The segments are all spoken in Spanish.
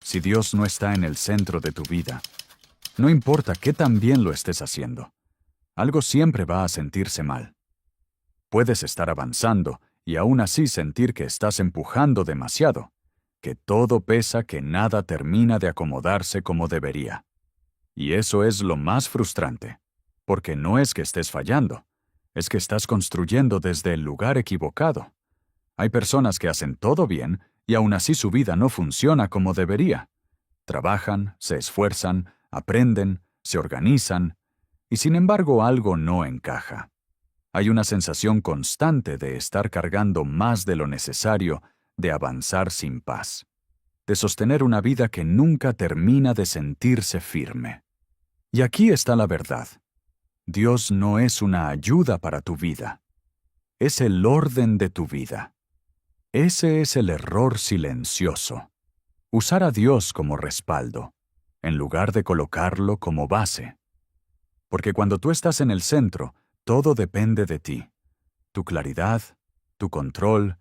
Si Dios no está en el centro de tu vida, no importa qué tan bien lo estés haciendo, algo siempre va a sentirse mal. Puedes estar avanzando y aún así sentir que estás empujando demasiado, que todo pesa, que nada termina de acomodarse como debería. Y eso es lo más frustrante, porque no es que estés fallando, es que estás construyendo desde el lugar equivocado. Hay personas que hacen todo bien y aún así su vida no funciona como debería. Trabajan, se esfuerzan, aprenden, se organizan, y sin embargo algo no encaja. Hay una sensación constante de estar cargando más de lo necesario, de avanzar sin paz, de sostener una vida que nunca termina de sentirse firme. Y aquí está la verdad. Dios no es una ayuda para tu vida. Es el orden de tu vida. Ese es el error silencioso. Usar a Dios como respaldo, en lugar de colocarlo como base. Porque cuando tú estás en el centro, todo depende de ti. Tu claridad, tu control,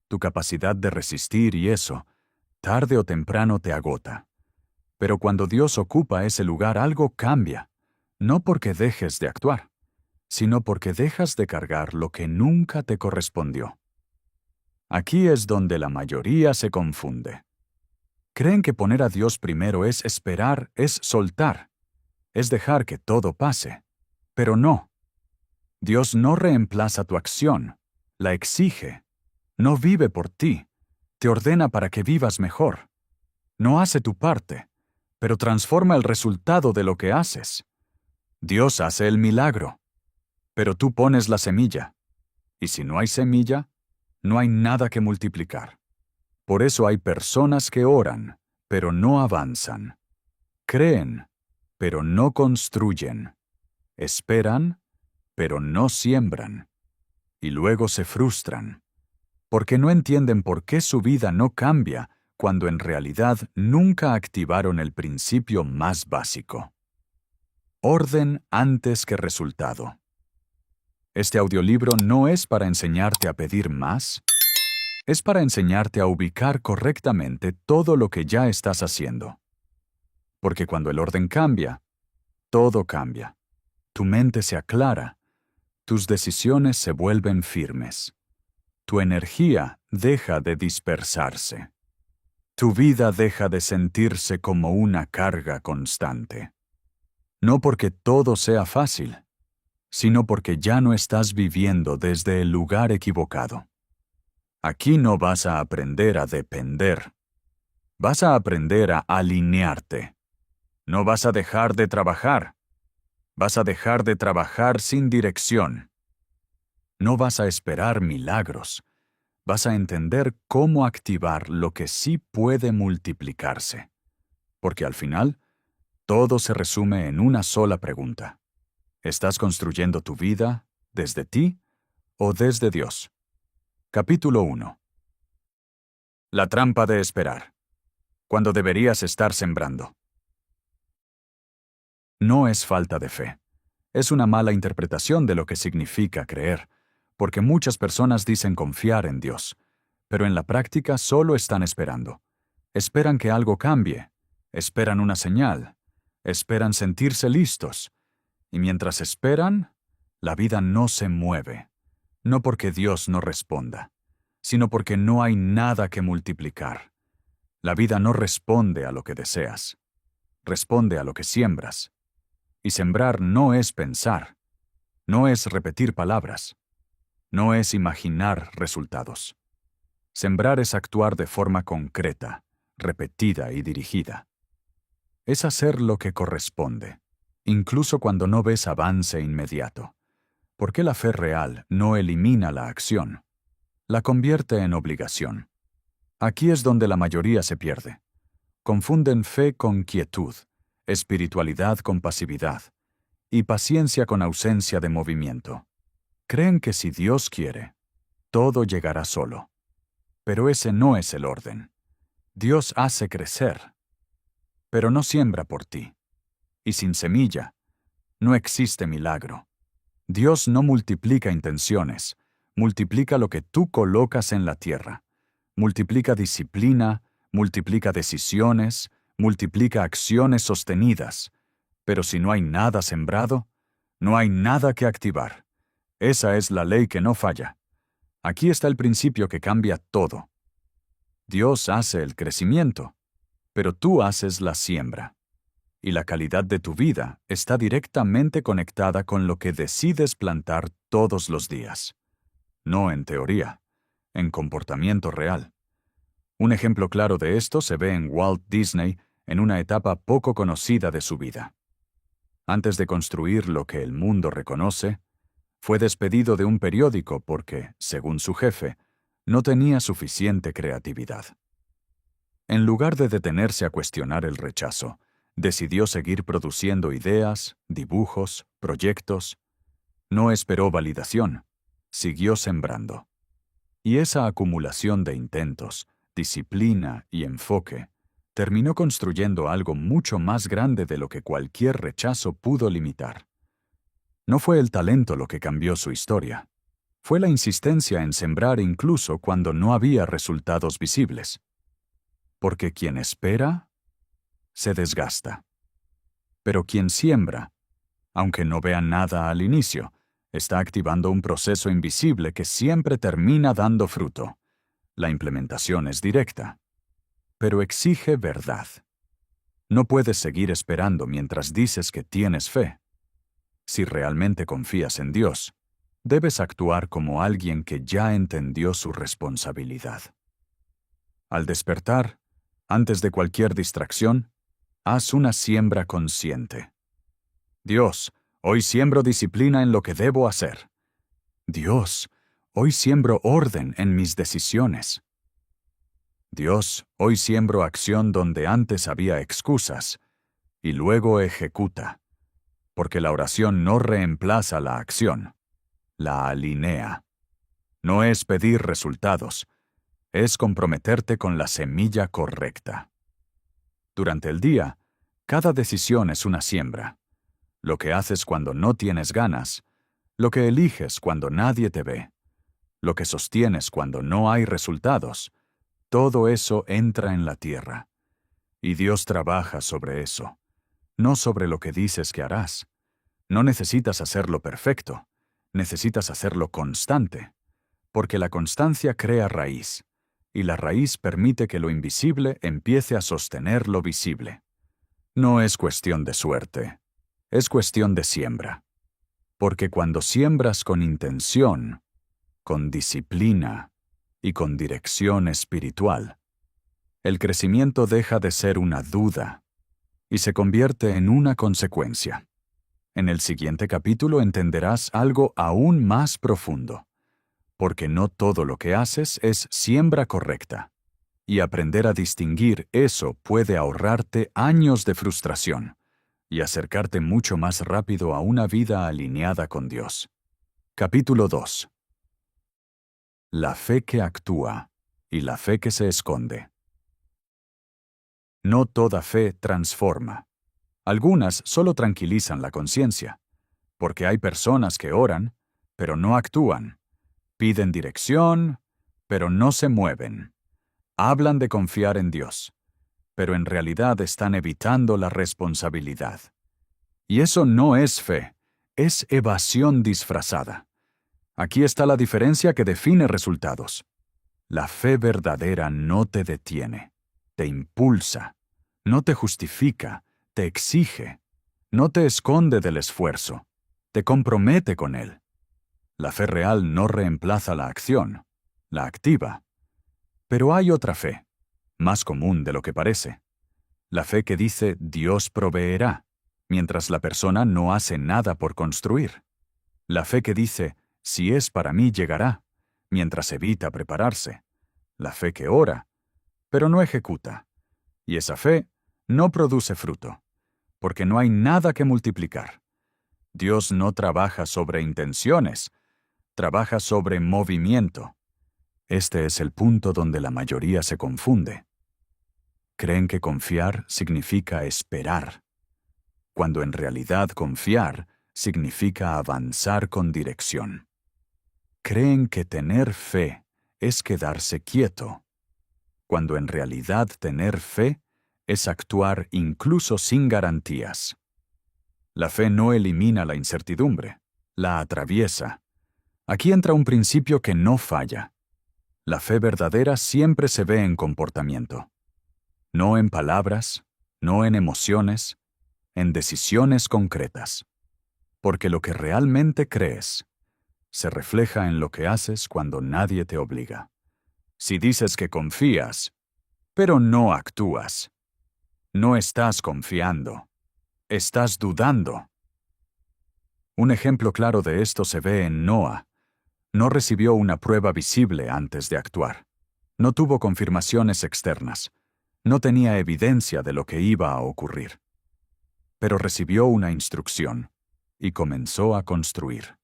tu capacidad de resistir y eso, tarde o temprano te agota. Pero cuando Dios ocupa ese lugar, algo cambia. No porque dejes de actuar, sino porque dejas de cargar lo que nunca te correspondió. Aquí es donde la mayoría se confunde. Creen que poner a Dios primero es esperar, es soltar, es dejar que todo pase. Pero no. Dios no reemplaza tu acción, la exige. No vive por ti, te ordena para que vivas mejor. No hace tu parte, pero transforma el resultado de lo que haces. Dios hace el milagro, pero tú pones la semilla. Y si no hay semilla, no hay nada que multiplicar. Por eso hay personas que oran, pero no avanzan. Creen, pero no construyen. Esperan, pero no siembran. Y luego se frustran, porque no entienden por qué su vida no cambia cuando en realidad nunca activaron el principio más básico. Orden antes que resultado. Este audiolibro no es para enseñarte a pedir más, es para enseñarte a ubicar correctamente todo lo que ya estás haciendo. Porque cuando el orden cambia, todo cambia. Tu mente se aclara, tus decisiones se vuelven firmes. Tu energía deja de dispersarse. Tu vida deja de sentirse como una carga constante. No porque todo sea fácil, sino porque ya no estás viviendo desde el lugar equivocado. Aquí no vas a aprender a depender. Vas a aprender a alinearte. No vas a dejar de trabajar. Vas a dejar de trabajar sin dirección. No vas a esperar milagros. Vas a entender cómo activar lo que sí puede multiplicarse. Porque al final, todo se resume en una sola pregunta. ¿Estás construyendo tu vida desde ti o desde Dios? Capítulo 1. La trampa de esperar. Cuando deberías estar sembrando. No es falta de fe. Es una mala interpretación de lo que significa creer, porque muchas personas dicen confiar en Dios, pero en la práctica solo están esperando. Esperan que algo cambie, esperan una señal, esperan sentirse listos, y mientras esperan, la vida no se mueve, no porque Dios no responda, sino porque no hay nada que multiplicar. La vida no responde a lo que deseas, responde a lo que siembras. Y sembrar no es pensar, no es repetir palabras, no es imaginar resultados. Sembrar es actuar de forma concreta, repetida y dirigida. Es hacer lo que corresponde, incluso cuando no ves avance inmediato. Porque la fe real no elimina la acción, la convierte en obligación. Aquí es donde la mayoría se pierde. Confunden fe con quietud, espiritualidad con pasividad, y paciencia con ausencia de movimiento. Creen que si Dios quiere, todo llegará solo. Pero ese no es el orden. Dios hace crecer, pero no siembra por ti. Y sin semilla, no existe milagro. Dios no multiplica intenciones, multiplica lo que tú colocas en la tierra. Multiplica disciplina, multiplica decisiones, multiplica acciones sostenidas. Pero si no hay nada sembrado, no hay nada que activar. Esa es la ley que no falla. Aquí está el principio que cambia todo. Dios hace el crecimiento, pero tú haces la siembra. Y la calidad de tu vida está directamente conectada con lo que decides plantar todos los días. No en teoría, en comportamiento real. Un ejemplo claro de esto se ve en Walt Disney en una etapa poco conocida de su vida. Antes de construir lo que el mundo reconoce, fue despedido de un periódico porque, según su jefe, no tenía suficiente creatividad. En lugar de detenerse a cuestionar el rechazo, decidió seguir produciendo ideas, dibujos, proyectos. No esperó validación, siguió sembrando. Y esa acumulación de intentos, disciplina y enfoque terminó construyendo algo mucho más grande de lo que cualquier rechazo pudo limitar. No fue el talento lo que cambió su historia. Fue la insistencia en sembrar incluso cuando no había resultados visibles. Porque quien espera, se desgasta. Pero quien siembra, aunque no vea nada al inicio, está activando un proceso invisible que siempre termina dando fruto. La implementación es directa, pero exige verdad. No puedes seguir esperando mientras dices que tienes fe. Si realmente confías en Dios, debes actuar como alguien que ya entendió su responsabilidad. Al despertar, antes de cualquier distracción, haz una siembra consciente. Dios, hoy siembro disciplina en lo que debo hacer. Dios, hoy siembro orden en mis decisiones. Dios, hoy siembro acción donde antes había excusas, y luego ejecuta. Porque la oración no reemplaza la acción, la alinea. No es pedir resultados, es comprometerte con la semilla correcta. Durante el día, cada decisión es una siembra. Lo que haces cuando no tienes ganas, lo que eliges cuando nadie te ve, lo que sostienes cuando no hay resultados, todo eso entra en la tierra. Y Dios trabaja sobre eso, no sobre lo que dices que harás. No necesitas hacerlo perfecto, necesitas hacerlo constante, porque la constancia crea raíz, y la raíz permite que lo invisible empiece a sostener lo visible. No es cuestión de suerte, es cuestión de siembra. Porque cuando siembras con intención, con disciplina y con dirección espiritual, el crecimiento deja de ser una duda y se convierte en una consecuencia. En el siguiente capítulo entenderás algo aún más profundo, porque no todo lo que haces es siembra correcta, y aprender a distinguir eso puede ahorrarte años de frustración y acercarte mucho más rápido a una vida alineada con Dios. Capítulo 2. La fe que actúa y la fe que se esconde. No toda fe transforma. Algunas solo tranquilizan la conciencia, porque hay personas que oran, pero no actúan, piden dirección, pero no se mueven, hablan de confiar en Dios, pero en realidad están evitando la responsabilidad. Y eso no es fe, es evasión disfrazada. Aquí está la diferencia que define resultados. La fe verdadera no te detiene, te impulsa, no te justifica, te exige, no te esconde del esfuerzo, te compromete con él. La fe real no reemplaza la acción, la activa. Pero hay otra fe, más común de lo que parece. La fe que dice Dios proveerá, mientras la persona no hace nada por construir. La fe que dice si es para mí llegará, mientras evita prepararse. La fe que ora, pero no ejecuta. Y esa fe no produce fruto, porque no hay nada que multiplicar. Dios no trabaja sobre intenciones, trabaja sobre movimiento. Este es el punto donde la mayoría se confunde. Creen que confiar significa esperar, cuando en realidad confiar significa avanzar con dirección. Creen que tener fe es quedarse quieto, cuando en realidad tener fe es actuar incluso sin garantías. La fe no elimina la incertidumbre, la atraviesa. Aquí entra un principio que no falla. La fe verdadera siempre se ve en comportamiento. No en palabras, no en emociones, en decisiones concretas. Porque lo que realmente crees se refleja en lo que haces cuando nadie te obliga. Si dices que confías, pero no actúas, no estás confiando, estás dudando. Un ejemplo claro de esto se ve en Noah. No recibió una prueba visible antes de actuar. No tuvo confirmaciones externas. No tenía evidencia de lo que iba a ocurrir. Pero recibió una instrucción y comenzó a construir.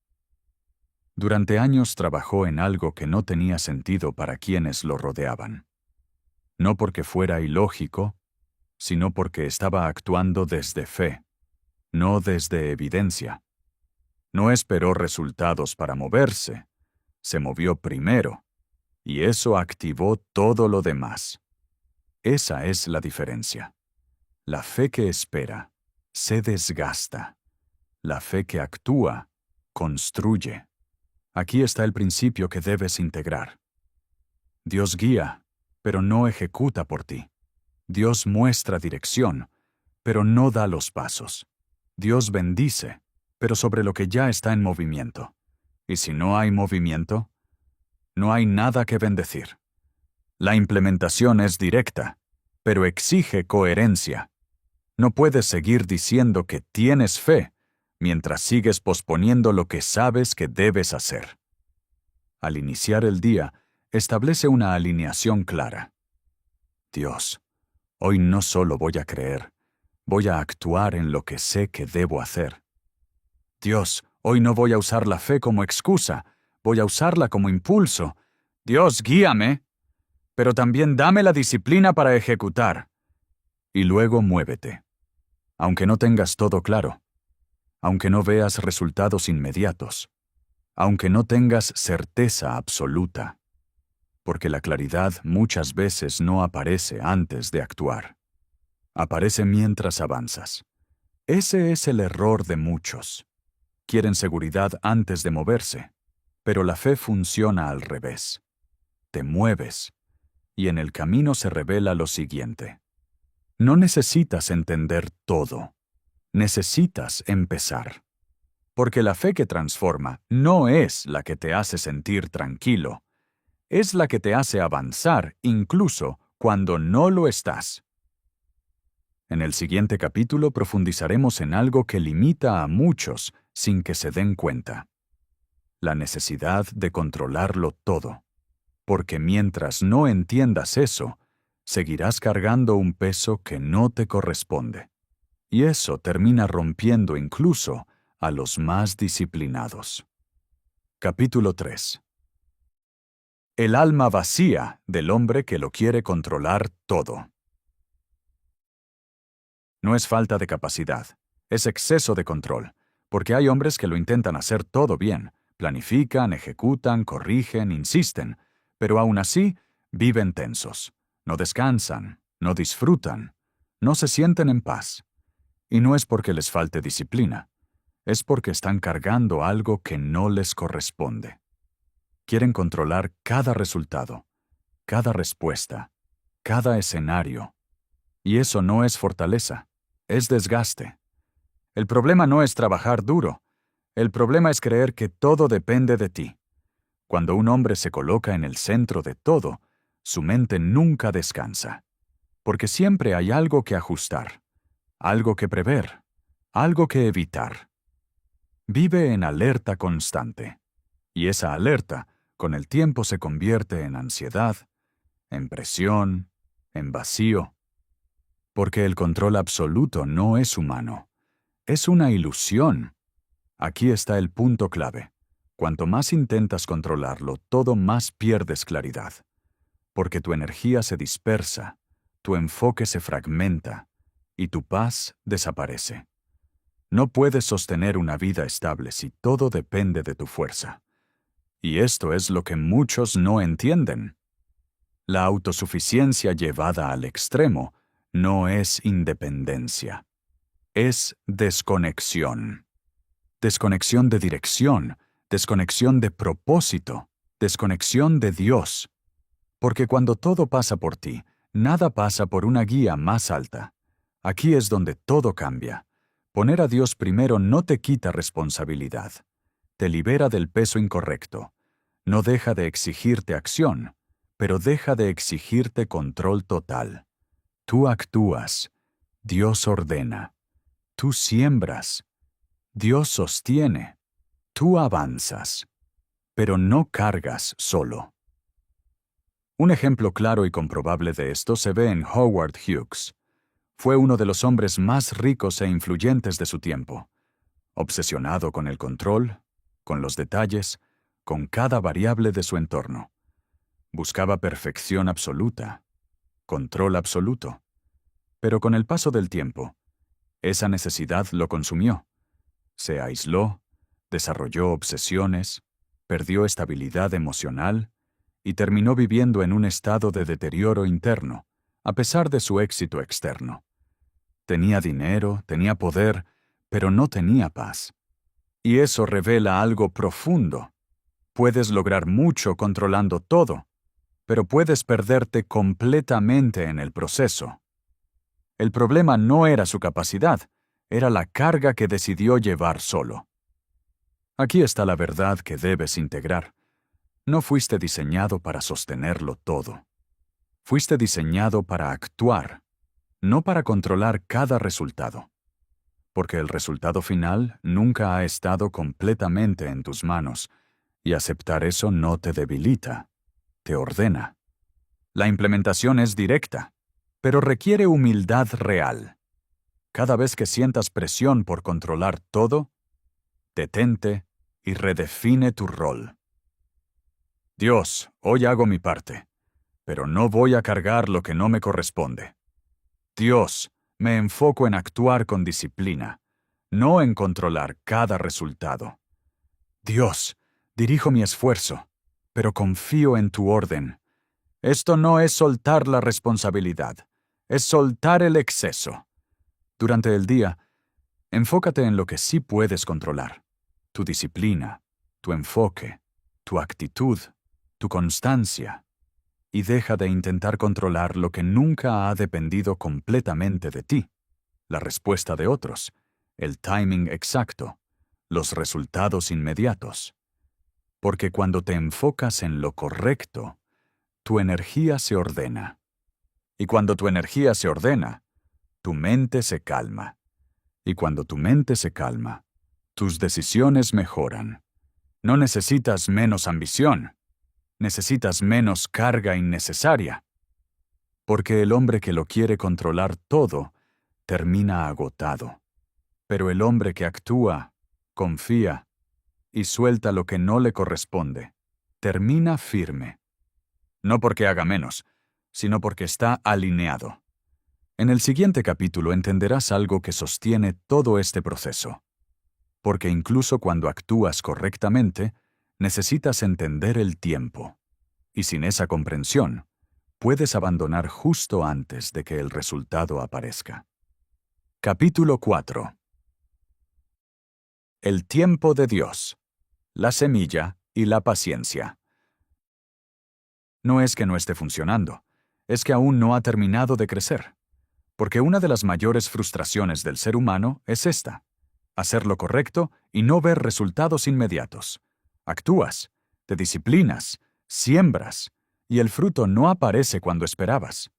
Durante años trabajó en algo que no tenía sentido para quienes lo rodeaban. No porque fuera ilógico, sino porque estaba actuando desde fe, no desde evidencia. No esperó resultados para moverse, se movió primero, y eso activó todo lo demás. Esa es la diferencia. La fe que espera se desgasta. La fe que actúa construye. Aquí está el principio que debes integrar. Dios guía, pero no ejecuta por ti. Dios muestra dirección, pero no da los pasos. Dios bendice, pero sobre lo que ya está en movimiento. Y si no hay movimiento, no hay nada que bendecir. La implementación es directa, pero exige coherencia. No puedes seguir diciendo que tienes fe mientras sigues posponiendo lo que sabes que debes hacer. Al iniciar el día, establece una alineación clara. Dios, hoy no solo voy a creer, voy a actuar en lo que sé que debo hacer. Dios, hoy no voy a usar la fe como excusa, voy a usarla como impulso. Dios, guíame, pero también dame la disciplina para ejecutar. Y luego muévete. Aunque no tengas todo claro, aunque no veas resultados inmediatos, aunque no tengas certeza absoluta, porque la claridad muchas veces no aparece antes de actuar. Aparece mientras avanzas. Ese es el error de muchos. Quieren seguridad antes de moverse, pero la fe funciona al revés. Te mueves, y en el camino se revela lo siguiente. No necesitas entender todo. Necesitas empezar. Porque la fe que transforma no es la que te hace sentir tranquilo, es la que te hace avanzar incluso cuando no lo estás. En el siguiente capítulo profundizaremos en algo que limita a muchos sin que se den cuenta. La necesidad de controlarlo todo. Porque mientras no entiendas eso, seguirás cargando un peso que no te corresponde. Y eso termina rompiendo incluso a los más disciplinados. Capítulo 3. El alma vacía del hombre que lo quiere controlar todo. No es falta de capacidad, es exceso de control, porque hay hombres que lo intentan hacer todo bien, planifican, ejecutan, corrigen, insisten, pero aún así viven tensos, no descansan, no disfrutan, no se sienten en paz. Y no es porque les falte disciplina, es porque están cargando algo que no les corresponde. Quieren controlar cada resultado, cada respuesta, cada escenario. Y eso no es fortaleza, es desgaste. El problema no es trabajar duro, el problema es creer que todo depende de ti. Cuando un hombre se coloca en el centro de todo, su mente nunca descansa, porque siempre hay algo que ajustar, algo que prever, algo que evitar. Vive en alerta constante, y esa alerta con el tiempo se convierte en ansiedad, en presión, en vacío. Porque el control absoluto no es humano, es una ilusión. Aquí está el punto clave. Cuanto más intentas controlarlo, todo más pierdes claridad. Porque tu energía se dispersa, tu enfoque se fragmenta, y tu paz desaparece. No puedes sostener una vida estable si todo depende de tu fuerza. Y esto es lo que muchos no entienden. La autosuficiencia llevada al extremo no es independencia, es desconexión. Desconexión de dirección, desconexión de propósito, desconexión de Dios. Porque cuando todo pasa por ti, nada pasa por una guía más alta. Aquí es donde todo cambia. Poner a Dios primero no te quita responsabilidad. Te libera del peso incorrecto. No deja de exigirte acción, pero deja de exigirte control total. Tú actúas. Dios ordena. Tú siembras. Dios sostiene. Tú avanzas. Pero no cargas solo. Un ejemplo claro y comprobable de esto se ve en Howard Hughes. Fue uno de los hombres más ricos e influyentes de su tiempo. Obsesionado con el control, con los detalles, con cada variable de su entorno. Buscaba perfección absoluta, control absoluto. Pero con el paso del tiempo, esa necesidad lo consumió. Se aisló, desarrolló obsesiones, perdió estabilidad emocional y terminó viviendo en un estado de deterioro interno, a pesar de su éxito externo. Tenía dinero, tenía poder, pero no tenía paz. Y eso revela algo profundo. Puedes lograr mucho controlando todo, pero puedes perderte completamente en el proceso. El problema no era su capacidad, era la carga que decidió llevar solo. Aquí está la verdad que debes integrar. No fuiste diseñado para sostenerlo todo. Fuiste diseñado para actuar, no para controlar cada resultado. Porque el resultado final nunca ha estado completamente en tus manos, y aceptar eso no te debilita, te ordena. La implementación es directa, pero requiere humildad real. Cada vez que sientas presión por controlar todo, detente y redefine tu rol. Dios, hoy hago mi parte, pero no voy a cargar lo que no me corresponde. Dios, me enfoco en actuar con disciplina, no en controlar cada resultado. Dios, dirijo mi esfuerzo, pero confío en tu orden. Esto no es soltar la responsabilidad, es soltar el exceso. Durante el día, enfócate en lo que sí puedes controlar. Tu disciplina, tu enfoque, tu actitud, tu constancia. Y deja de intentar controlar lo que nunca ha dependido completamente de ti. La respuesta de otros, el timing exacto, los resultados inmediatos. Porque cuando te enfocas en lo correcto, tu energía se ordena. Y cuando tu energía se ordena, tu mente se calma. Y cuando tu mente se calma, tus decisiones mejoran. No necesitas menos ambición. Necesitas menos carga innecesaria. Porque el hombre que lo quiere controlar todo, termina agotado. Pero el hombre que actúa, confía y suelta lo que no le corresponde, termina firme. No porque haga menos, sino porque está alineado. En el siguiente capítulo entenderás algo que sostiene todo este proceso. Porque incluso cuando actúas correctamente, necesitas entender el tiempo. Y sin esa comprensión, puedes abandonar justo antes de que el resultado aparezca. Capítulo 4. El tiempo de Dios, la semilla y la paciencia. No es que no esté funcionando, es que aún no ha terminado de crecer. Porque una de las mayores frustraciones del ser humano es esta: hacer lo correcto y no ver resultados inmediatos. Actúas, te disciplinas, siembras, y el fruto no aparece cuando esperabas.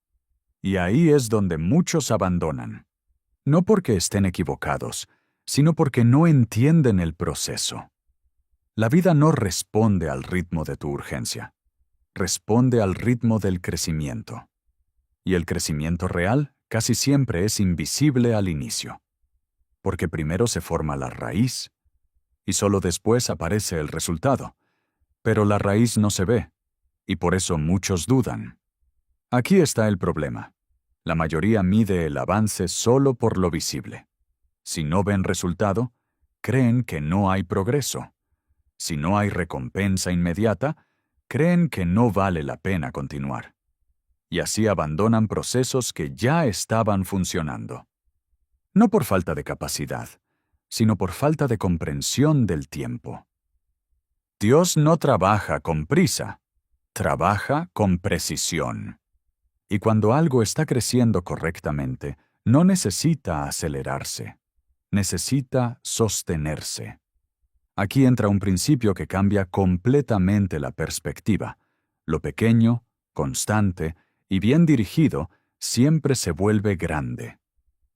Y ahí es donde muchos abandonan. No porque estén equivocados, sino porque no entienden el proceso. La vida no responde al ritmo de tu urgencia. Responde al ritmo del crecimiento. Y el crecimiento real casi siempre es invisible al inicio. Porque primero se forma la raíz, y solo después aparece el resultado. Pero la raíz no se ve, y por eso muchos dudan. Aquí está el problema. La mayoría mide el avance solo por lo visible. Si no ven resultado, creen que no hay progreso. Si no hay recompensa inmediata, creen que no vale la pena continuar. y así abandonan procesos que ya estaban funcionando. No por falta de capacidad, sino por falta de comprensión del tiempo. Dios no trabaja con prisa, trabaja con precisión. Y cuando algo está creciendo correctamente, no necesita acelerarse, necesita sostenerse. Aquí entra un principio que cambia completamente la perspectiva. Lo pequeño, constante y bien dirigido siempre se vuelve grande.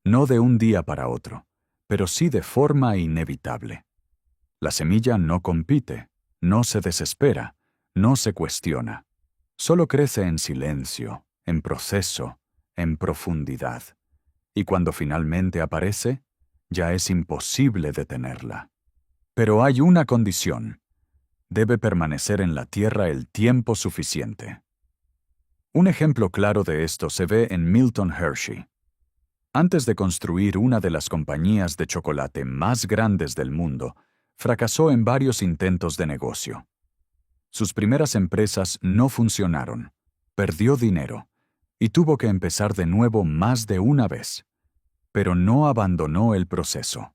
No de un día para otro, pero sí de forma inevitable. La semilla no compite, no se desespera, no se cuestiona. Solo crece en silencio, en proceso, en profundidad. Y cuando finalmente aparece, ya es imposible detenerla. Pero hay una condición. Debe permanecer en la tierra el tiempo suficiente. Un ejemplo claro de esto se ve en Milton Hershey. Antes de construir una de las compañías de chocolate más grandes del mundo, fracasó en varios intentos de negocio. Sus primeras empresas no funcionaron, perdió dinero y tuvo que empezar de nuevo más de una vez. Pero no abandonó el proceso.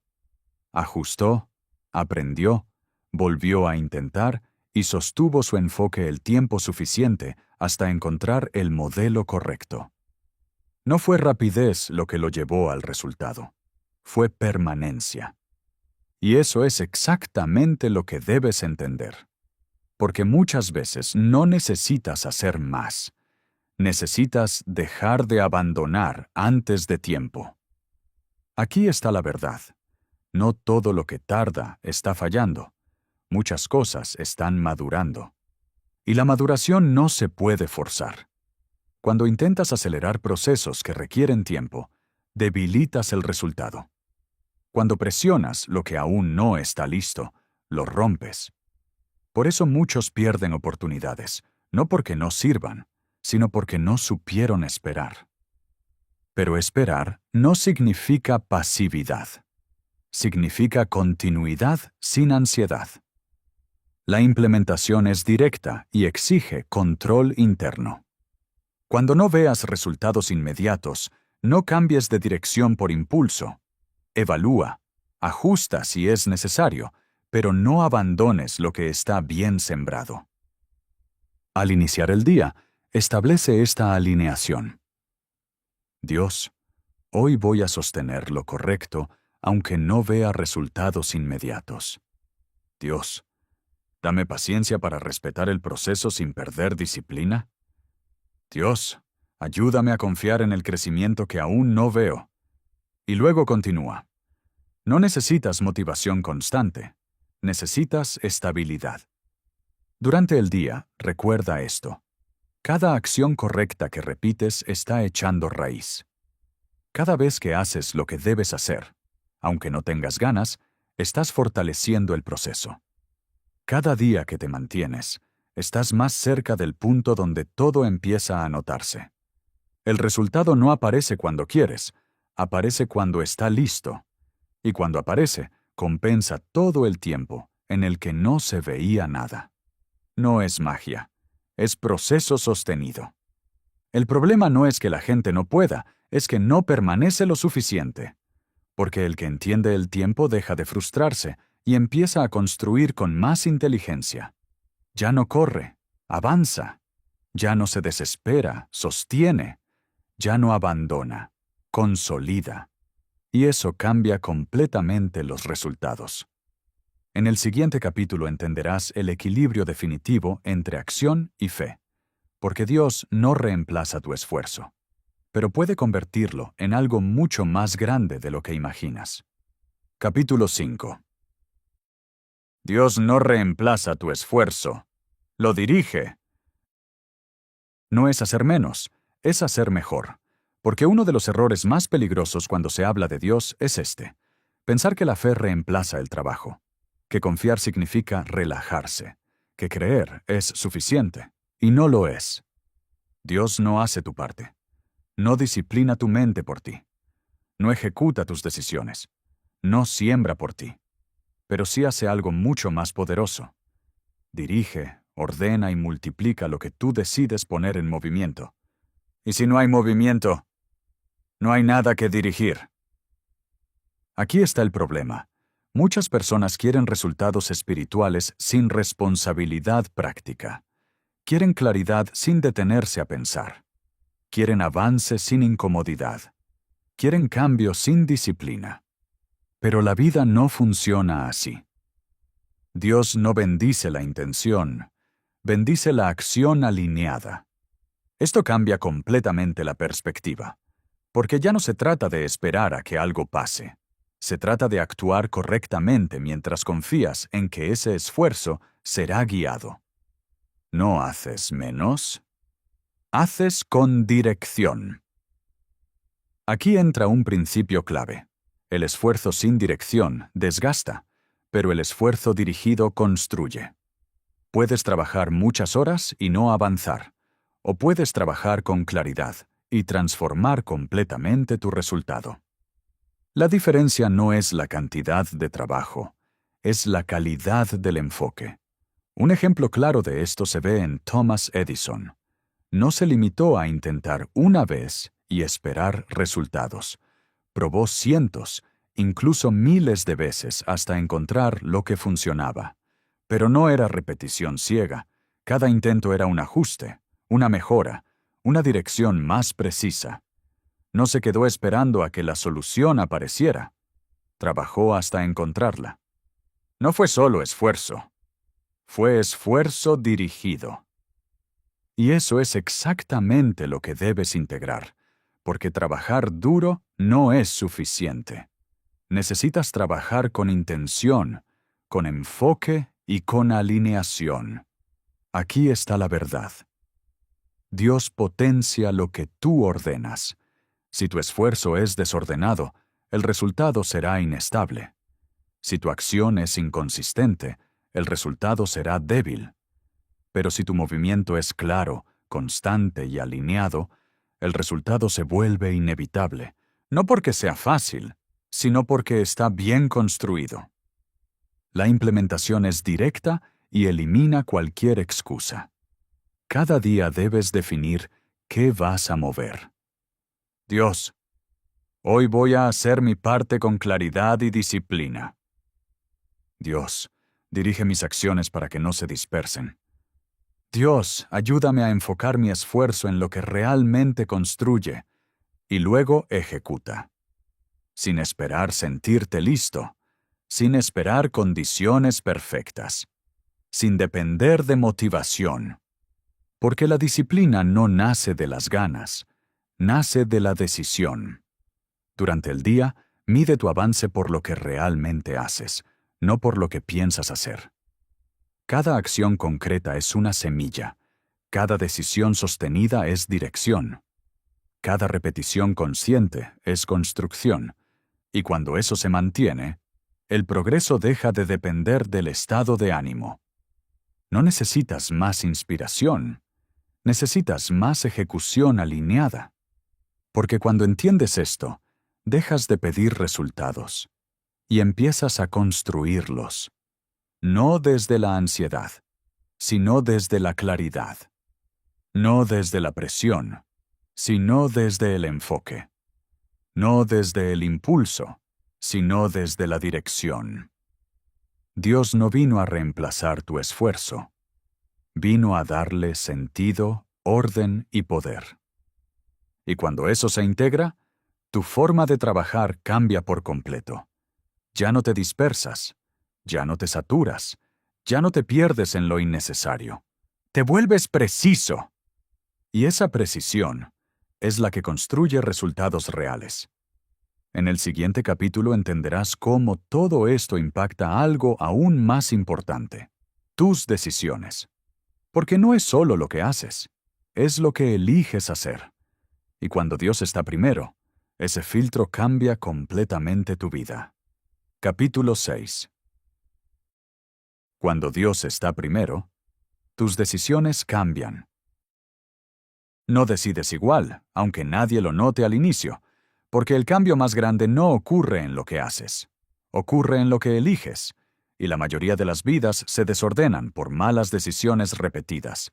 Ajustó, aprendió, volvió a intentar y sostuvo su enfoque el tiempo suficiente hasta encontrar el modelo correcto. No fue rapidez lo que lo llevó al resultado, fue permanencia. Y eso es exactamente lo que debes entender. Porque muchas veces no necesitas hacer más, necesitas dejar de abandonar antes de tiempo. Aquí está la verdad. No todo lo que tarda está fallando. Muchas cosas están madurando. Y la maduración no se puede forzar. Cuando intentas acelerar procesos que requieren tiempo, debilitas el resultado. Cuando presionas lo que aún no está listo, lo rompes. Por eso muchos pierden oportunidades, no porque no sirvan, sino porque no supieron esperar. Pero esperar no significa pasividad. Significa continuidad sin ansiedad. La implementación es directa y exige control interno. Cuando no veas resultados inmediatos, no cambies de dirección por impulso. Evalúa, ajusta si es necesario, pero no abandones lo que está bien sembrado. Al iniciar el día, establece esta alineación. Dios, hoy voy a sostener lo correcto, aunque no vea resultados inmediatos. Dios, dame paciencia para respetar el proceso sin perder disciplina. Dios, ayúdame a confiar en el crecimiento que aún no veo. Y luego continúa. No necesitas motivación constante, necesitas estabilidad. Durante el día, recuerda esto. Cada acción correcta que repites está echando raíz. Cada vez que haces lo que debes hacer, aunque no tengas ganas, estás fortaleciendo el proceso. Cada día que te mantienes, estás más cerca del punto donde todo empieza a notarse. El resultado no aparece cuando quieres, aparece cuando está listo. Y cuando aparece, compensa todo el tiempo en el que no se veía nada. No es magia, es proceso sostenido. El problema no es que la gente no pueda, es que no permanece lo suficiente. Porque el que entiende el tiempo deja de frustrarse y empieza a construir con más inteligencia. Ya no corre, avanza. Ya no se desespera, sostiene. Ya no abandona, consolida. Y eso cambia completamente los resultados. En el siguiente capítulo entenderás el equilibrio definitivo entre acción y fe, porque Dios no reemplaza tu esfuerzo, pero puede convertirlo en algo mucho más grande de lo que imaginas. Capítulo 5. Dios no reemplaza tu esfuerzo, lo dirige. No es hacer menos, es hacer mejor. Porque uno de los errores más peligrosos cuando se habla de Dios es este: pensar que la fe reemplaza el trabajo, que confiar significa relajarse, que creer es suficiente, y no lo es. Dios no hace tu parte, no disciplina tu mente por ti, no ejecuta tus decisiones, no siembra por ti, pero sí hace algo mucho más poderoso. Dirige, ordena y multiplica lo que tú decides poner en movimiento. Y si no hay movimiento, no hay nada que dirigir. Aquí está el problema. Muchas personas quieren resultados espirituales sin responsabilidad práctica. Quieren claridad sin detenerse a pensar. Quieren avance sin incomodidad. Quieren cambio sin disciplina. Pero la vida no funciona así. Dios no bendice la intención, bendice la acción alineada. Esto cambia completamente la perspectiva, porque ya no se trata de esperar a que algo pase. Se trata de actuar correctamente mientras confías en que ese esfuerzo será guiado. No haces menos, haces con dirección. Aquí entra un principio clave. El esfuerzo sin dirección desgasta, pero el esfuerzo dirigido construye. Puedes trabajar muchas horas y no avanzar, o puedes trabajar con claridad y transformar completamente tu resultado. La diferencia no es la cantidad de trabajo, es la calidad del enfoque. Un ejemplo claro de esto se ve en Thomas Edison. No se limitó a intentar una vez y esperar resultados. Probó cientos, incluso miles de veces hasta encontrar lo que funcionaba. Pero no era repetición ciega. Cada intento era un ajuste, una mejora, una dirección más precisa. No se quedó esperando a que la solución apareciera. Trabajó hasta encontrarla. No fue solo esfuerzo. Fue esfuerzo dirigido. Y eso es exactamente lo que debes integrar, porque trabajar duro no es suficiente. Necesitas trabajar con intención, con enfoque y con alineación. Aquí está la verdad. Dios potencia lo que tú ordenas. Si tu esfuerzo es desordenado, el resultado será inestable. Si tu acción es inconsistente, el resultado será débil. Pero si tu movimiento es claro, constante y alineado, el resultado se vuelve inevitable, no porque sea fácil, sino porque está bien construido. La implementación es directa y elimina cualquier excusa. Cada día debes definir qué vas a mover. Dios, hoy voy a hacer mi parte con claridad y disciplina. Dios, dirige mis acciones para que no se dispersen. Dios, ayúdame a enfocar mi esfuerzo en lo que realmente construye y luego ejecuta. Sin esperar sentirte listo, sin esperar condiciones perfectas, sin depender de motivación. Porque la disciplina no nace de las ganas, nace de la decisión. Durante el día, mide tu avance por lo que realmente haces, no por lo que piensas hacer. Cada acción concreta es una semilla. Cada decisión sostenida es dirección. Cada repetición consciente es construcción. Y cuando eso se mantiene, el progreso deja de depender del estado de ánimo. No necesitas más inspiración. Necesitas más ejecución alineada. Porque cuando entiendes esto, dejas de pedir resultados y empiezas a construirlos. No desde la ansiedad, sino desde la claridad. No desde la presión, sino desde el enfoque. No desde el impulso, sino desde la dirección. Dios no vino a reemplazar tu esfuerzo. Vino a darle sentido, orden y poder. Y cuando eso se integra, tu forma de trabajar cambia por completo. Ya no te dispersas. Ya no te saturas, ya no te pierdes en lo innecesario. Te vuelves preciso. Y esa precisión es la que construye resultados reales. En el siguiente capítulo entenderás cómo todo esto impacta algo aún más importante: tus decisiones. Porque no es solo lo que haces, es lo que eliges hacer. Y cuando Dios está primero, ese filtro cambia completamente tu vida. Capítulo 6. Cuando Dios está primero, tus decisiones cambian. No decides igual, aunque nadie lo note al inicio, porque el cambio más grande no ocurre en lo que haces, ocurre en lo que eliges, y la mayoría de las vidas se desordenan por malas decisiones repetidas,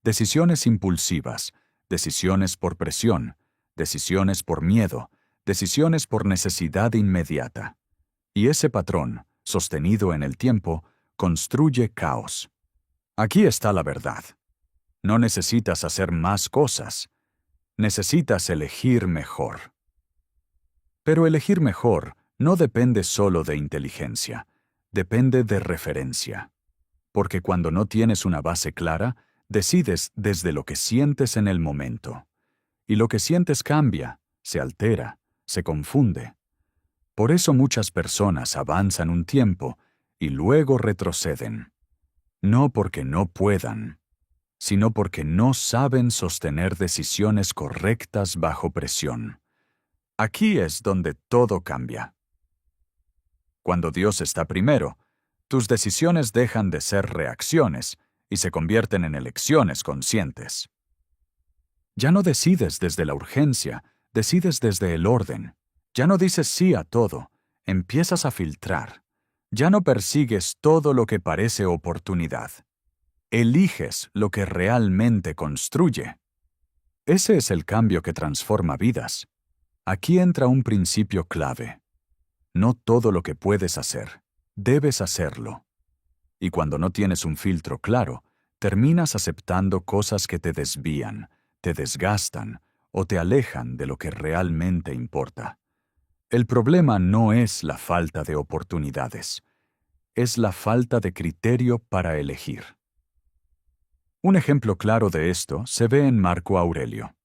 decisiones impulsivas, decisiones por presión, decisiones por miedo, decisiones por necesidad inmediata. Y ese patrón, sostenido en el tiempo, construye caos. Aquí está la verdad. No necesitas hacer más cosas. Necesitas elegir mejor. Pero elegir mejor no depende solo de inteligencia, depende de referencia. Porque cuando no tienes una base clara, decides desde lo que sientes en el momento. Y lo que sientes cambia, se altera, se confunde. Por eso muchas personas avanzan un tiempo y luego retroceden. No porque no puedan, sino porque no saben sostener decisiones correctas bajo presión. Aquí es donde todo cambia. Cuando Dios está primero, tus decisiones dejan de ser reacciones y se convierten en elecciones conscientes. Ya no decides desde la urgencia, decides desde el orden. Ya no dices sí a todo, empiezas a filtrar. Ya no persigues todo lo que parece oportunidad. Eliges lo que realmente construye. Ese es el cambio que transforma vidas. Aquí entra un principio clave. No todo lo que puedes hacer, debes hacerlo. Y cuando no tienes un filtro claro, terminas aceptando cosas que te desvían, te desgastan o te alejan de lo que realmente importa. El problema no es la falta de oportunidades, es la falta de criterio para elegir. Un ejemplo claro de esto se ve en Marco Aurelio.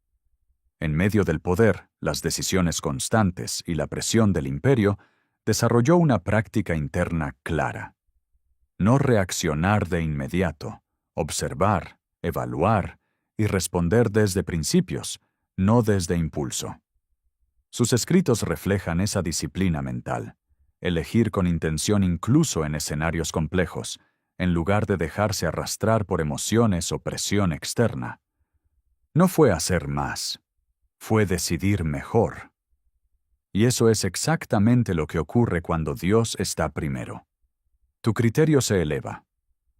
En medio del poder, las decisiones constantes y la presión del imperio, desarrolló una práctica interna clara. No reaccionar de inmediato, observar, evaluar y responder desde principios, no desde impulso. Sus escritos reflejan esa disciplina mental, elegir con intención incluso en escenarios complejos, en lugar de dejarse arrastrar por emociones o presión externa. No fue hacer más, fue decidir mejor. Y eso es exactamente lo que ocurre cuando Dios está primero. Tu criterio se eleva.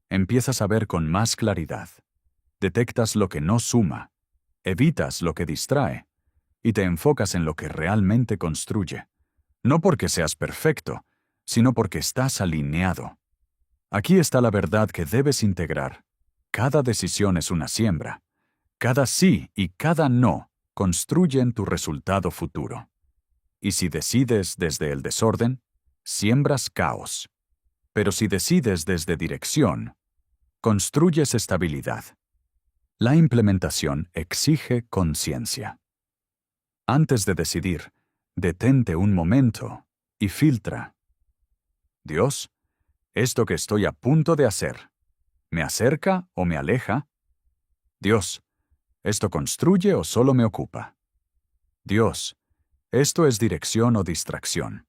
Empiezas a ver con más claridad. Detectas lo que no suma, evitas lo que distrae, y te enfocas en lo que realmente construye. No porque seas perfecto, sino porque estás alineado. Aquí está la verdad que debes integrar. Cada decisión es una siembra. Cada sí y cada no construyen tu resultado futuro. Y si decides desde el desorden, siembras caos. Pero si decides desde dirección, construyes estabilidad. La implementación exige conciencia. Antes de decidir, detente un momento y filtra. Dios, ¿esto que estoy a punto de hacer, me acerca o me aleja? Dios, ¿esto construye o solo me ocupa? Dios, ¿esto es dirección o distracción?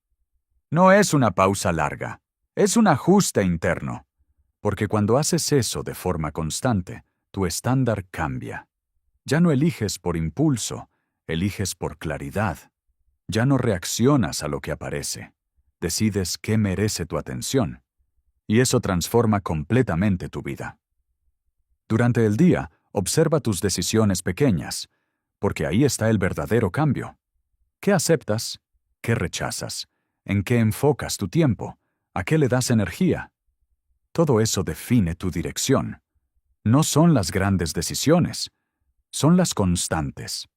No es una pausa larga, es un ajuste interno. Porque cuando haces eso de forma constante, tu estándar cambia. Ya no eliges por impulso, eliges por claridad. Ya no reaccionas a lo que aparece. Decides qué merece tu atención. Y eso transforma completamente tu vida. Durante el día, observa tus decisiones pequeñas, porque ahí está el verdadero cambio. ¿Qué aceptas? ¿Qué rechazas? ¿En qué enfocas tu tiempo? ¿A qué le das energía? Todo eso define tu dirección. No son las grandes decisiones, son las constantes.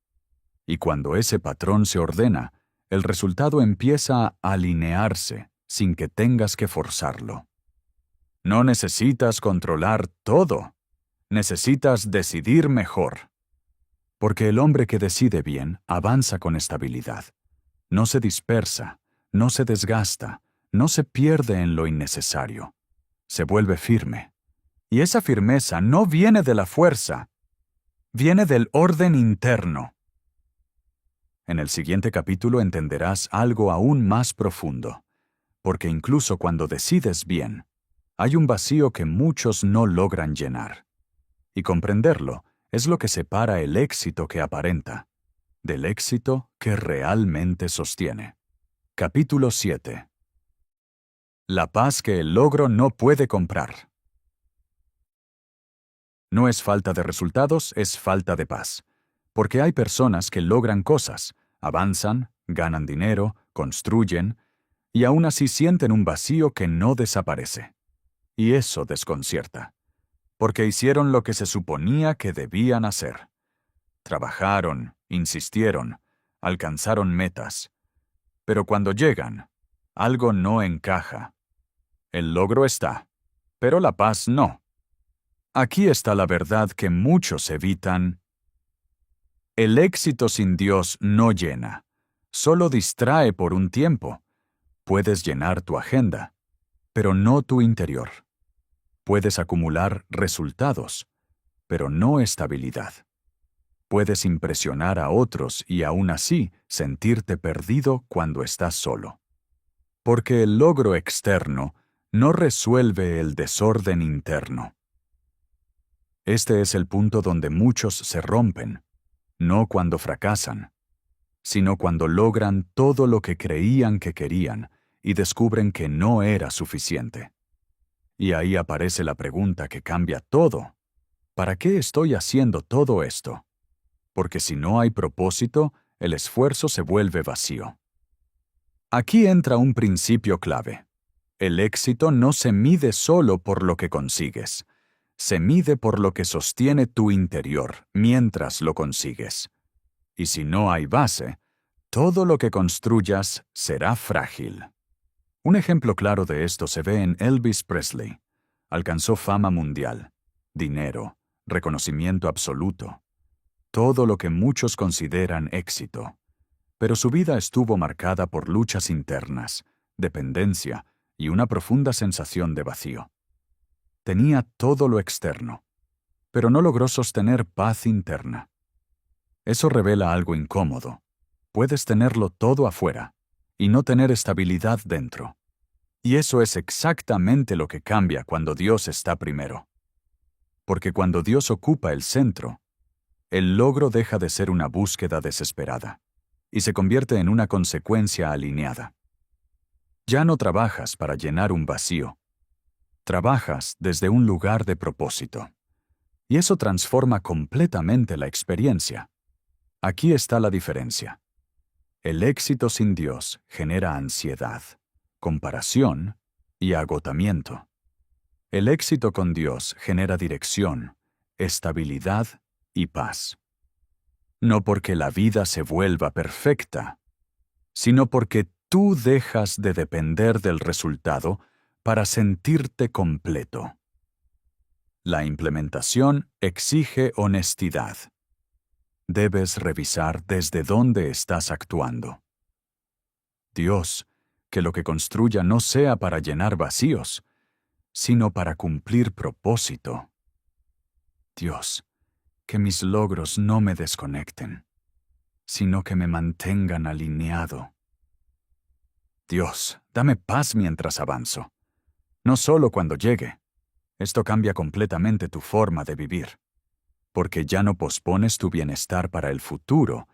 Y cuando ese patrón se ordena, el resultado empieza a alinearse sin que tengas que forzarlo. No necesitas controlar todo, necesitas decidir mejor. Porque el hombre que decide bien avanza con estabilidad. No se dispersa, no se desgasta, no se pierde en lo innecesario. Se vuelve firme. Y esa firmeza no viene de la fuerza, viene del orden interno. En el siguiente capítulo entenderás algo aún más profundo, porque incluso cuando decides bien, hay un vacío que muchos no logran llenar. Y comprenderlo es lo que separa el éxito que aparenta del éxito que realmente sostiene. Capítulo 7. La paz que el logro no puede comprar. No es falta de resultados, es falta de paz. Porque hay personas que logran cosas, avanzan, ganan dinero, construyen, y aún así sienten un vacío que no desaparece. Y eso desconcierta, porque hicieron lo que se suponía que debían hacer. Trabajaron, insistieron, alcanzaron metas. Pero cuando llegan, algo no encaja. El logro está, pero la paz no. Aquí está la verdad que muchos evitan. El éxito sin Dios no llena, solo distrae por un tiempo. Puedes llenar tu agenda, pero no tu interior. Puedes acumular resultados, pero no estabilidad. Puedes impresionar a otros y aún así sentirte perdido cuando estás solo. Porque el logro externo no resuelve el desorden interno. Este es el punto donde muchos se rompen, no cuando fracasan, sino cuando logran todo lo que creían que querían y descubren que no era suficiente. Y ahí aparece la pregunta que cambia todo. ¿Para qué estoy haciendo todo esto? Porque si no hay propósito, el esfuerzo se vuelve vacío. Aquí entra un principio clave. El éxito no se mide solo por lo que consigues. Se mide por lo que sostiene tu interior mientras lo consigues. Y si no hay base, todo lo que construyas será frágil. Un ejemplo claro de esto se ve en Elvis Presley. Alcanzó fama mundial, dinero, reconocimiento absoluto. Todo lo que muchos consideran éxito. Pero su vida estuvo marcada por luchas internas, dependencia y una profunda sensación de vacío. Tenía todo lo externo, pero no logró sostener paz interna. Eso revela algo incómodo. Puedes tenerlo todo afuera y no tener estabilidad dentro. Y eso es exactamente lo que cambia cuando Dios está primero. Porque cuando Dios ocupa el centro, el logro deja de ser una búsqueda desesperada y se convierte en una consecuencia alineada. Ya no trabajas para llenar un vacío. Trabajas desde un lugar de propósito. Y eso transforma completamente la experiencia. Aquí está la diferencia. El éxito sin Dios genera ansiedad, comparación y agotamiento. El éxito con Dios genera dirección, estabilidad y paz. No porque la vida se vuelva perfecta, sino porque tú dejas de depender del resultado para sentirte completo. La implementación exige honestidad. Debes revisar desde dónde estás actuando. Dios, que lo que construya no sea para llenar vacíos, sino para cumplir propósito. Dios, que mis logros no me desconecten, sino que me mantengan alineado. Dios, dame paz mientras avanzo, no solo cuando llegue. Esto cambia completamente tu forma de vivir, porque ya no pospones tu bienestar para el futuro,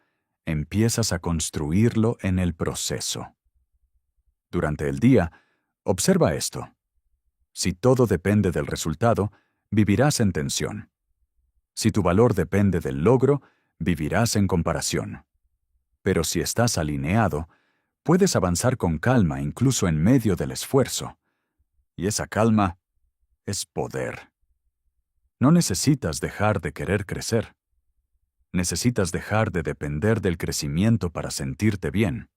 empiezas a construirlo en el proceso. Durante el día, observa esto. Si todo depende del resultado, vivirás en tensión. Si tu valor depende del logro, vivirás en comparación. Pero si estás alineado, puedes avanzar con calma incluso en medio del esfuerzo. Y esa calma es poder. No necesitas dejar de querer crecer. Necesitas dejar de depender del crecimiento para sentirte bien.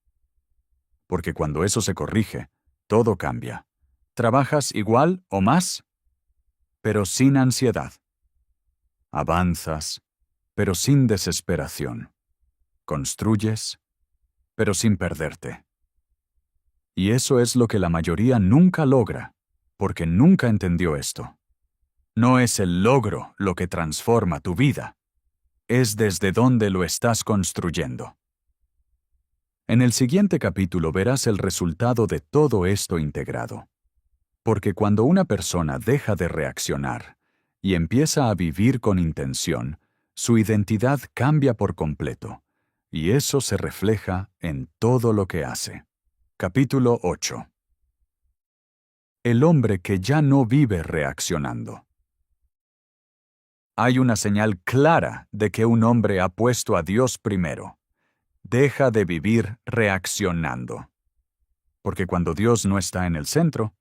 Porque cuando eso se corrige, todo cambia. Trabajas igual o más, pero sin ansiedad. Avanzas, pero sin desesperación. Construyes, pero sin perderte. Y eso es lo que la mayoría nunca logra, porque nunca entendió esto. No es el logro lo que transforma tu vida, es desde donde lo estás construyendo. En el siguiente capítulo verás el resultado de todo esto integrado. Porque cuando una persona deja de reaccionar y empieza a vivir con intención, su identidad cambia por completo, y eso se refleja en todo lo que hace. Capítulo 8. El hombre que ya no vive reaccionando. Hay una señal clara de que un hombre ha puesto a Dios primero. Deja de vivir reaccionando. Porque cuando Dios no está en el centro,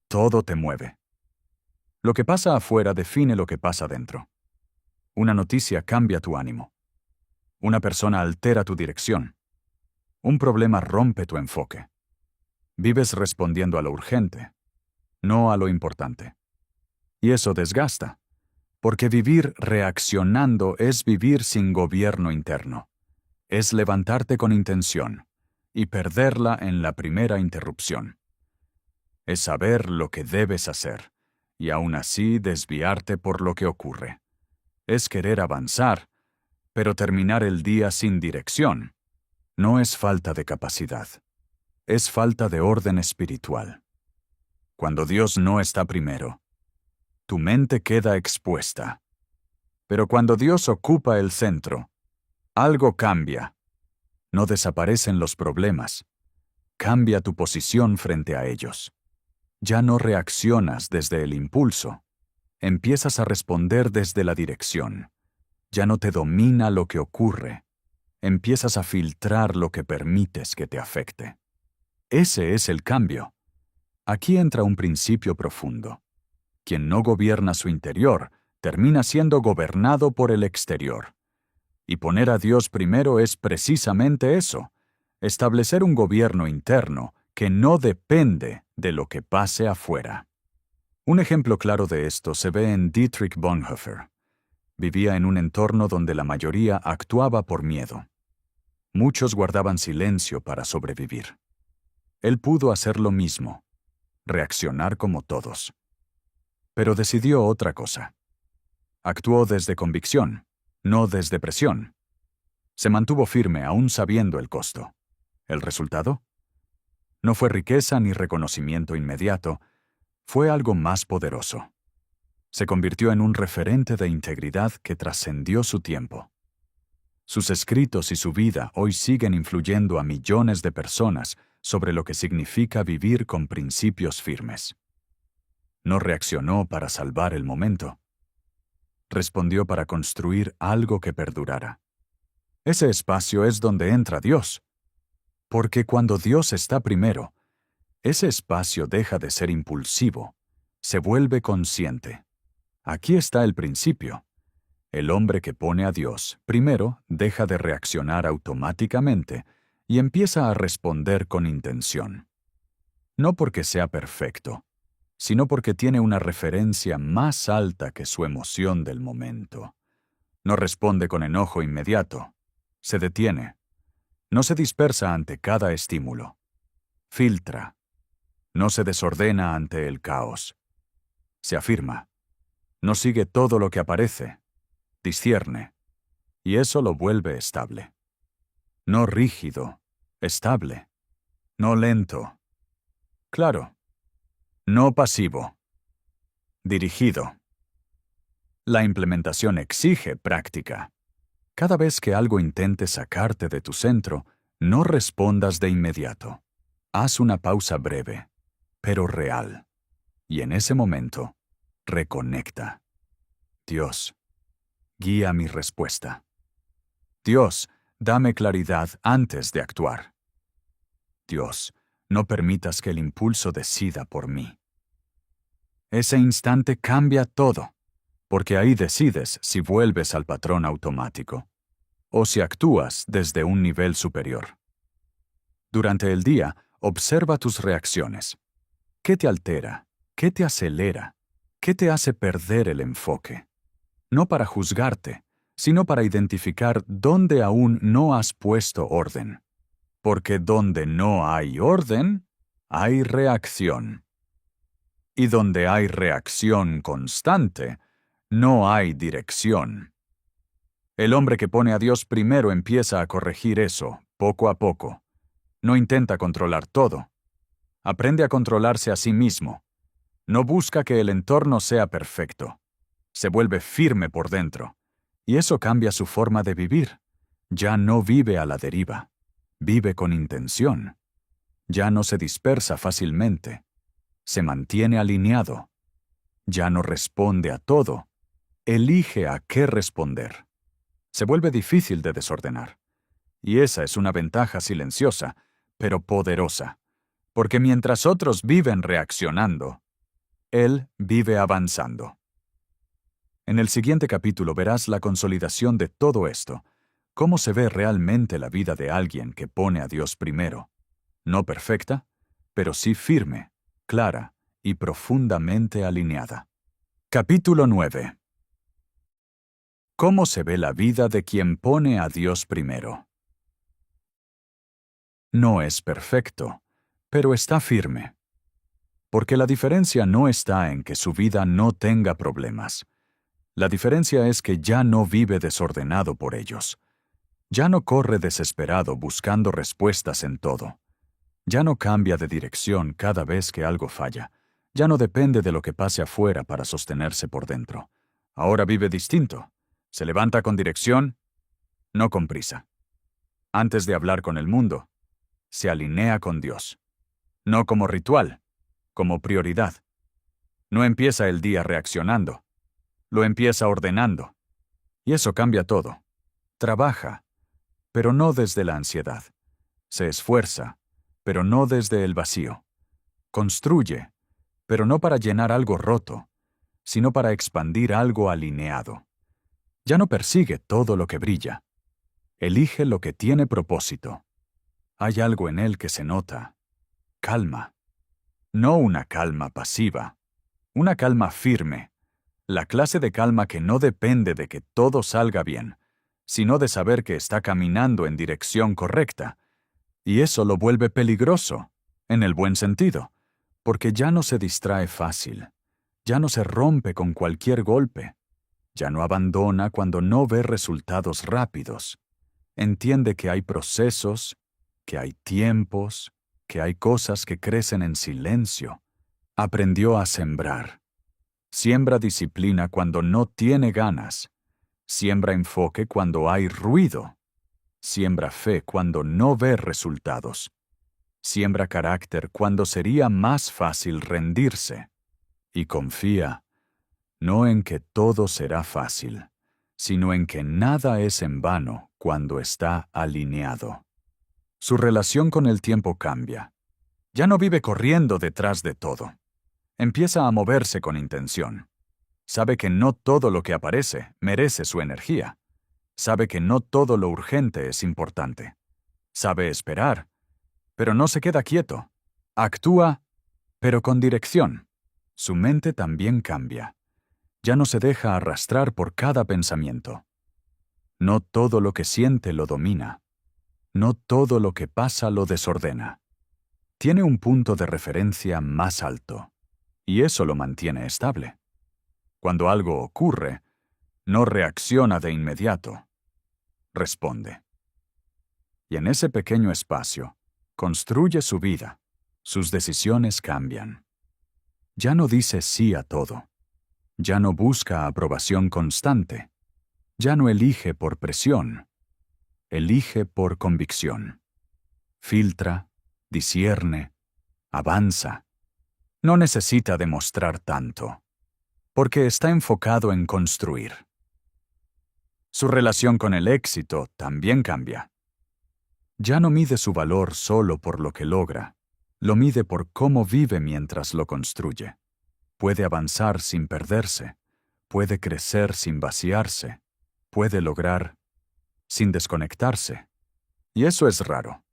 todo te mueve. Lo que pasa afuera define lo que pasa dentro. Una noticia cambia tu ánimo. Una persona altera tu dirección. Un problema rompe tu enfoque. Vives respondiendo a lo urgente, no a lo importante. Y eso desgasta, porque vivir reaccionando es vivir sin gobierno interno. Es levantarte con intención y perderla en la primera interrupción. Es saber lo que debes hacer y aún así desviarte por lo que ocurre. Es querer avanzar, pero terminar el día sin dirección. No es falta de capacidad. Es falta de orden espiritual. Cuando Dios no está primero, tu mente queda expuesta. Pero cuando Dios ocupa el centro, algo cambia. No desaparecen los problemas. Cambia tu posición frente a ellos. Ya no reaccionas desde el impulso. Empiezas a responder desde la dirección. Ya no te domina lo que ocurre. Empiezas a filtrar lo que permites que te afecte. Ese es el cambio. Aquí entra un principio profundo. Quien no gobierna su interior, termina siendo gobernado por el exterior. Y poner a Dios primero es precisamente eso, establecer un gobierno interno que no depende de lo que pase afuera. Un ejemplo claro de esto se ve en Dietrich Bonhoeffer. Vivía en un entorno donde la mayoría actuaba por miedo. Muchos guardaban silencio para sobrevivir. Él pudo hacer lo mismo, reaccionar como todos. Pero decidió otra cosa. Actuó desde convicción, no desde presión. Se mantuvo firme aún sabiendo el costo. ¿El resultado? No fue riqueza ni reconocimiento inmediato, fue algo más poderoso. Se convirtió en un referente de integridad que trascendió su tiempo. Sus escritos y su vida hoy siguen influyendo a millones de personas sobre lo que significa vivir con principios firmes. No reaccionó para salvar el momento. Respondió para construir algo que perdurara. Ese espacio es donde entra Dios. Porque cuando Dios está primero, ese espacio deja de ser impulsivo, se vuelve consciente. Aquí está el principio. El hombre que pone a Dios primero deja de reaccionar automáticamente y empieza a responder con intención. No porque sea perfecto, sino porque tiene una referencia más alta que su emoción del momento. No responde con enojo inmediato. Se detiene. No se dispersa ante cada estímulo. Filtra. No se desordena ante el caos. Se afirma. No sigue todo lo que aparece. Discierne. Y eso lo vuelve estable. No rígido, estable. No lento. Claro. No pasivo. Dirigido. La implementación exige práctica. Cada vez que algo intente sacarte de tu centro, no respondas de inmediato. Haz una pausa breve, pero real. Y en ese momento, reconecta. Dios, guía mi respuesta. Dios, dame claridad antes de actuar. Dios, no permitas que el impulso decida por mí. Ese instante cambia todo, porque ahí decides si vuelves al patrón automático o si actúas desde un nivel superior. Durante el día, observa tus reacciones. ¿Qué te altera? ¿Qué te acelera? ¿Qué te hace perder el enfoque? No para juzgarte, sino para identificar dónde aún no has puesto orden. Porque donde no hay orden, hay reacción. Y donde hay reacción constante, no hay dirección. El hombre que pone a Dios primero empieza a corregir eso, poco a poco. No intenta controlar todo. Aprende a controlarse a sí mismo. No busca que el entorno sea perfecto. Se vuelve firme por dentro. Y eso cambia su forma de vivir. Ya no vive a la deriva. Vive con intención. Ya no se dispersa fácilmente. Se mantiene alineado. Ya no responde a todo. elige a qué responder. Se vuelve difícil de desordenar. Y esa es una ventaja silenciosa, pero poderosa, porque mientras otros viven reaccionando, él vive avanzando. En el siguiente capítulo verás la consolidación de todo esto, cómo se ve realmente la vida de alguien que pone a Dios primero. No perfecta, pero sí firme, clara y profundamente alineada. Capítulo 9. ¿Cómo se ve la vida de quien pone a Dios primero? No es perfecto, pero está firme. Porque la diferencia no está en que su vida no tenga problemas. La diferencia es que ya no vive desordenado por ellos. Ya no corre desesperado buscando respuestas en todo. Ya no cambia de dirección cada vez que algo falla. Ya no depende de lo que pase afuera para sostenerse por dentro. Ahora vive distinto. Se levanta con dirección, no con prisa. Antes de hablar con el mundo, se alinea con Dios. No como ritual, como prioridad. No empieza el día reaccionando. Lo empieza ordenando. Y eso cambia todo. Trabaja, pero no desde la ansiedad. Se esfuerza, pero no desde el vacío. Construye, pero no para llenar algo roto, sino para expandir algo alineado. Ya no persigue todo lo que brilla. Elige lo que tiene propósito. Hay algo en él que se nota. Calma. No una calma pasiva. Una calma firme. La clase de calma que no depende de que todo salga bien, sino de saber que está caminando en dirección correcta. Y eso lo vuelve peligroso, en el buen sentido, porque ya no se distrae fácil, ya no se rompe con cualquier golpe, ya no abandona cuando no ve resultados rápidos. Entiende que hay procesos, que hay tiempos, que hay cosas que crecen en silencio. Aprendió a sembrar. Siembra disciplina cuando no tiene ganas. Siembra enfoque cuando hay ruido. Siembra fe cuando no ve resultados. Siembra carácter cuando sería más fácil rendirse. Y confía, no en que todo será fácil, sino en que nada es en vano cuando está alineado. Su relación con el tiempo cambia. Ya no vive corriendo detrás de todo. Empieza a moverse con intención. Sabe que no todo lo que aparece merece su energía. Sabe que no todo lo urgente es importante. Sabe esperar, pero no se queda quieto. Actúa, pero con dirección. Su mente también cambia. Ya no se deja arrastrar por cada pensamiento. No todo lo que siente lo domina. No todo lo que pasa lo desordena. Tiene un punto de referencia más alto, y eso lo mantiene estable. Cuando algo ocurre, no reacciona de inmediato. Responde. Y en ese pequeño espacio, construye su vida. Sus decisiones cambian. Ya no dice sí a todo. Ya no busca aprobación constante. Ya no elige por presión. Elige por convicción. Filtra, discierne, avanza. No necesita demostrar tanto, porque está enfocado en construir. Su relación con el éxito también cambia. Ya no mide su valor solo por lo que logra, lo mide por cómo vive mientras lo construye. Puede avanzar sin perderse, puede crecer sin vaciarse, puede lograr sin desconectarse. Y eso es raro,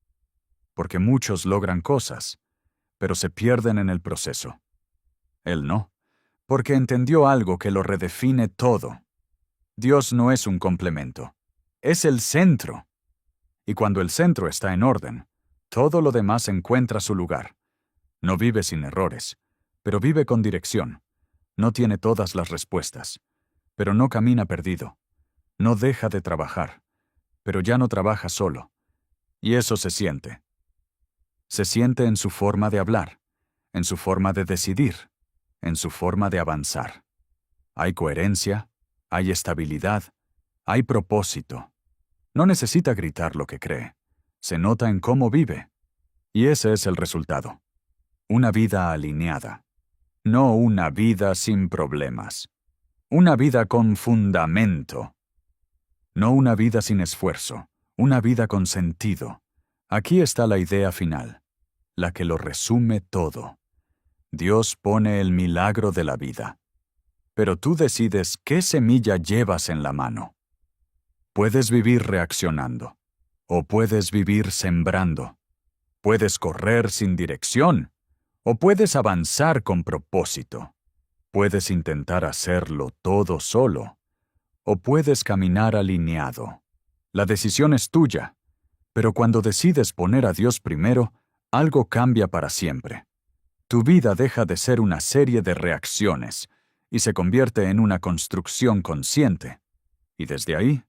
porque muchos logran cosas, pero se pierden en el proceso. Él no, porque entendió algo que lo redefine todo. Dios no es un complemento, es el centro. Y cuando el centro está en orden, todo lo demás encuentra su lugar. No vive sin errores, pero vive con dirección. No tiene todas las respuestas, pero no camina perdido. No deja de trabajar, pero ya no trabaja solo. Y eso se siente. Se siente en su forma de hablar, en su forma de decidir, en su forma de avanzar. Hay coherencia, hay estabilidad, hay propósito. No necesita gritar lo que cree. Se nota en cómo vive. Y ese es el resultado. Una vida alineada. No una vida sin problemas. Una vida con fundamento. No una vida sin esfuerzo, una vida con sentido. Aquí está la idea final, la que lo resume todo. Dios pone el milagro de la vida. Pero tú decides qué semilla llevas en la mano. Puedes vivir reaccionando, o puedes vivir sembrando. Puedes correr sin dirección, o puedes avanzar con propósito. Puedes intentar hacerlo todo solo, o puedes caminar alineado. La decisión es tuya, pero cuando decides poner a Dios primero, algo cambia para siempre. Tu vida deja de ser una serie de reacciones y se convierte en una construcción consciente. Y desde ahí,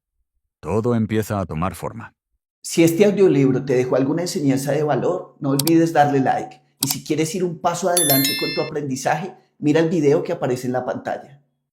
todo empieza a tomar forma. Si este audiolibro te dejó alguna enseñanza de valor, no olvides darle like. Y si quieres ir un paso adelante con tu aprendizaje, mira el video que aparece en la pantalla.